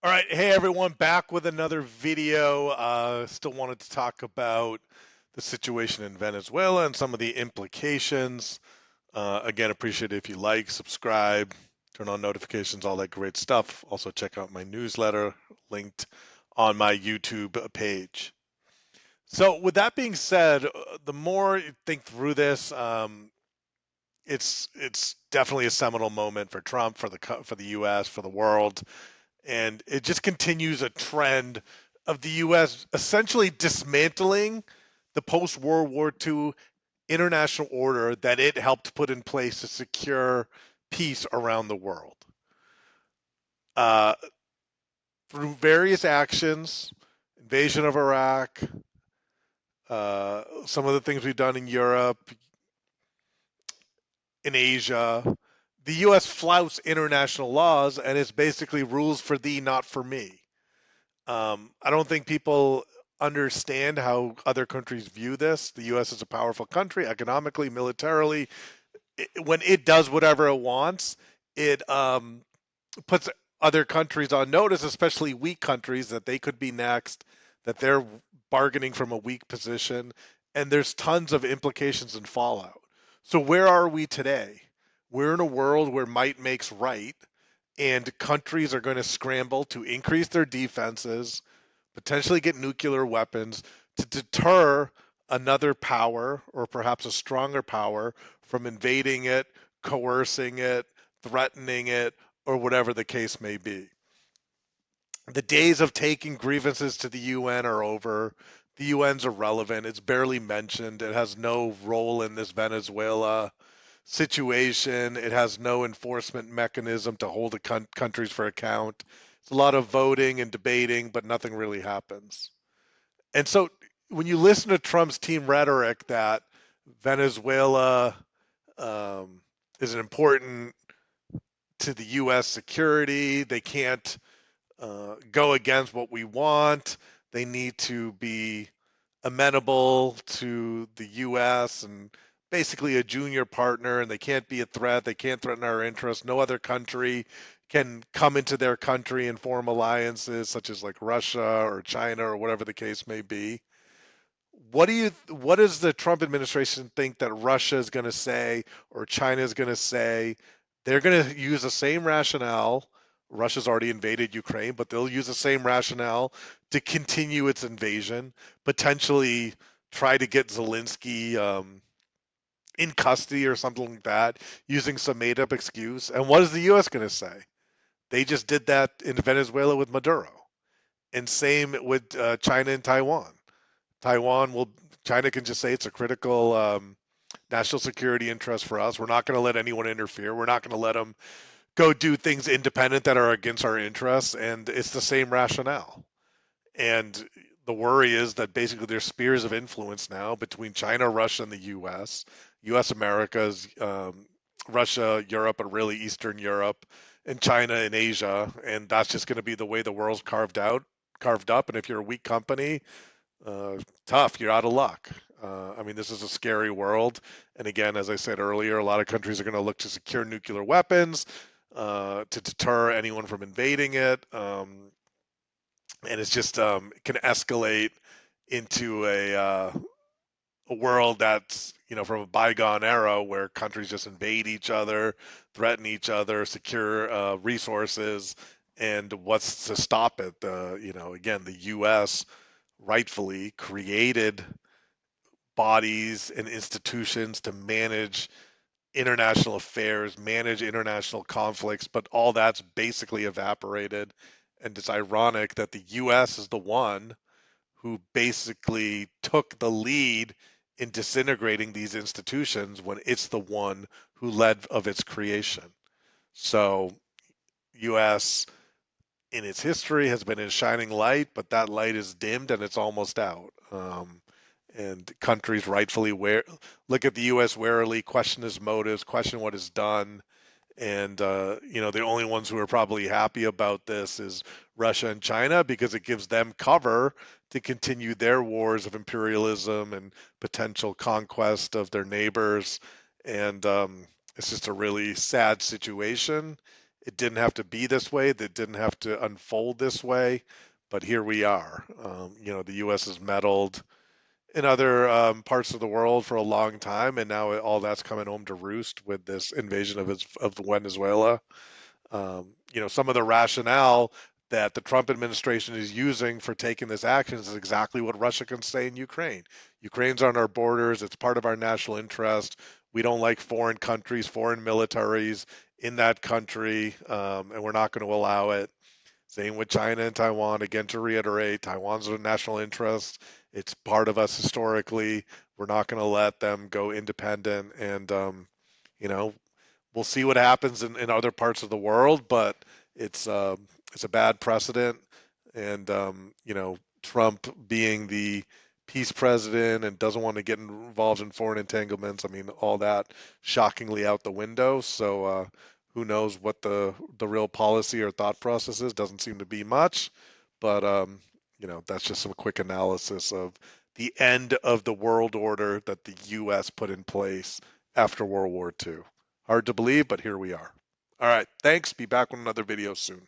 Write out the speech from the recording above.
All right, hey everyone, back with another video. Still wanted to talk about the situation in Venezuela and some of the implications. Again, appreciate it if you like, subscribe, turn on notifications, all that great stuff. Also, check out my newsletter linked on my YouTube page. So, with that being said, the more you think through this, it's definitely a seminal moment for Trump, for the U.S., for the world. And it just continues a trend of the U.S. essentially dismantling the post World War II international order that it helped put in place to secure peace around the world. Uh, Through various actions, invasion of Iraq, some of the things we've done in Europe, in Asia, the U.S. flouts international laws and it's basically rules for thee, not for me. I don't think people understand how other countries view this. The U.S. is a powerful country economically, militarily. When it does whatever it wants, it puts other countries on notice, especially weak countries, that they could be next, that they're bargaining from a weak position, and there's tons of implications and fallout. So, where are we today? We're in a world where might makes right, and countries are going to scramble to increase their defenses, potentially get nuclear weapons to deter another power or perhaps a stronger power from invading it, coercing it, threatening it, or whatever the case may be. The days of taking grievances to the UN are over. The UN's irrelevant. It's barely mentioned. It has no role in this Venezuela situation. It has no enforcement mechanism to hold the countries for account. It's a lot of voting and debating, but nothing really happens. And so when you listen to Trump's team rhetoric that Venezuela is important to the U.S. security, they can't go against what we want, they need to be amenable to the U.S. and basically a junior partner, and they can't be a threat. They can't threaten our interests. No other country can come into their country and form alliances, such as like Russia or China or whatever the case may be. What does the Trump administration think that Russia is going to say or China is going to say? They're going to use the same rationale. Russia's already invaded Ukraine, but they'll use the same rationale to continue its invasion, potentially try to get Zelensky in custody or something like that, using some made up excuse. And what is the U.S. going to say? They just did that in Venezuela with Maduro, and same with China and Taiwan. Taiwan will China can just say it's a critical national security interest for us. We're not going to let anyone interfere. We're not going to let them go do things independent that are against our interests. And it's the same rationale. And the worry is that basically there's spheres of influence now between China, Russia, and the U.S. U.S. Americas, Russia, Europe, and really Eastern Europe, and China and Asia. And that's just going to be the way the world's carved up. And if you're a weak company, uh, tough. You're out of luck. I mean, this is a scary world. And again, as I said earlier, a lot of countries are going to look to secure nuclear weapons to deter anyone from invading it. And it's just it can escalate into a world that's from a bygone era where countries just invade each other, threaten each other, secure resources, and what's to stop it? Again, the U.S. rightfully created bodies and institutions to manage international affairs, manage international conflicts, but all that's basically evaporated. And it's ironic that the US is the one who basically took the lead in disintegrating these institutions when it's the one who led of its creation. So US in its history has been in shining light, but that light is dimmed and it's almost out. And countries rightfully look at the U.S. warily, question his motives, question what is done, and the only ones who are probably happy about this is Russia and China because it gives them cover to continue their wars of imperialism and potential conquest of their neighbors, and it's just a really sad situation. It didn't have to be this way. That didn't have to unfold this way. But here we are. The U.S. has meddled in other parts of the world for a long time, and now all that's coming home to roost with this invasion of Venezuela. Some of the rationale that the Trump administration is using for taking this action is exactly what Russia can say in Ukraine. Ukraine's on our borders. It's part of our national interest. We don't like foreign countries, foreign militaries in that country, and we're not going to allow it. Same with China and Taiwan. Again, to reiterate, Taiwan's a national interest. It's part of us historically. We're not going to let them go independent. And, you know, we'll see what happens in other parts of the world, but it's uh, it's a bad precedent. And, Trump being the peace president and doesn't want to get involved in foreign entanglements. I mean, all that shockingly out the window. So, who knows what the real policy or thought process is? Doesn't seem to be much, but that's just some quick analysis of the end of the world order that the U.S. put in place after World War II. Hard to believe, but here we are. All right, thanks. Be back with another video soon.